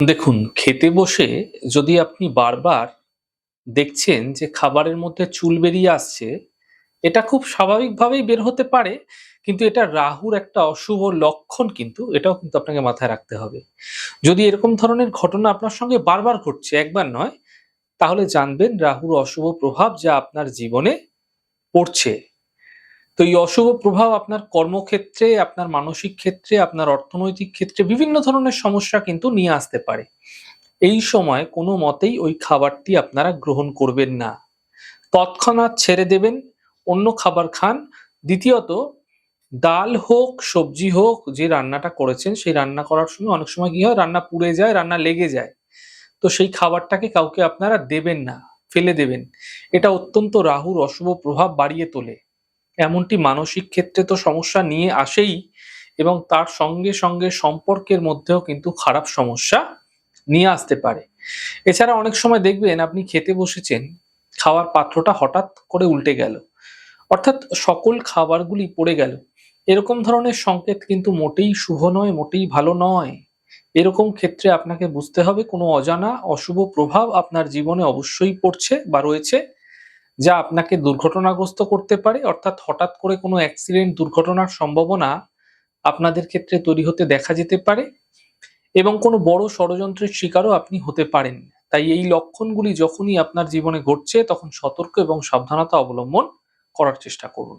দেখুন, খেতে বসে যদি আপনি বারবার দেখছেন যে খাবারের মধ্যে চুল বেরিয়ে আসছে, এটা খুব স্বাভাবিকভাবেই বের হতে পারে। কিন্তু এটা রাহুর একটা অশুভ লক্ষণ কিন্তু, এটাও কিন্তু আপনাকে মাথায় রাখতে হবে। যদি এরকম ধরনের ঘটনা আপনার সঙ্গে বারবার ঘটছে, একবার নয়, তাহলে জানবেন রাহুর অশুভ প্রভাব যা আপনার জীবনে পড়ছে। তো এই অশুভ প্রভাব আপনার কর্মক্ষেত্রে, আপনার মানসিক ক্ষেত্রে, আপনার অর্থনৈতিক ক্ষেত্রে বিভিন্ন ধরনের সমস্যা কিন্তু নিয়ে আসতে পারে। এই সময় কোনো মতেই ওই খাবারটি আপনারা গ্রহণ করবেন না। তৎক্ষণাৎ ছেড়ে দেবেন, অন্য খাবার খান। দ্বিতীয়ত, ডাল হোক, সবজি হোক, যে রান্নাটা করেছেন সেই রান্না করার সময় অনেক সময় কি হয়, রান্না পুড়ে যায়, রান্না লেগে যায়। তো সেই খাবারটাকে কাউকে আপনারা দেবেন না, ফেলে দেবেন। এটা অত্যন্ত রাহুর অশুভ প্রভাব বাড়িয়ে তোলে। এমনটি মানসিক ক্ষেত্রে তো সমস্যা নিয়ে আসেই, এবং তার সঙ্গে সঙ্গে সম্পর্কের মধ্যেও কিন্তু খারাপ সমস্যা নিয়ে আসতে পারে। এছাড়া অনেক সময় দেখবেন আপনি খেতে বসেছেন, খাওয়ার পাত্রটা হঠাৎ করে উল্টে গেল। অর্থাৎ সকল খাবারগুলি পড়ে গেল। এরকম ধরনের সংকেত কিন্তু মোটেই শুভ নয়, মোটেই ভালো নয়। এরকম ক্ষেত্রে আপনাকে বুঝতে হবে কোনো অজানা অশুভ প্রভাব আপনার জীবনে অবশ্যই পড়ছে বা রয়েছে, যা আপনাকে দুর্ঘটনাগ্রস্ত করতে পারে। অর্থাৎ হঠাৎ করে কোনো অ্যাক্সিডেন্ট, দুর্ঘটনার সম্ভাবনা আপনাদের ক্ষেত্রে তৈরি হতে দেখা যেতে পারে, এবং কোনো বড় ষড়যন্ত্রের শিকারও আপনি হতে পারেন। তাই এই লক্ষণগুলি যখনই আপনার জীবনে ঘটছে তখন সতর্ক এবং সাবধানতা অবলম্বন করার চেষ্টা করুন।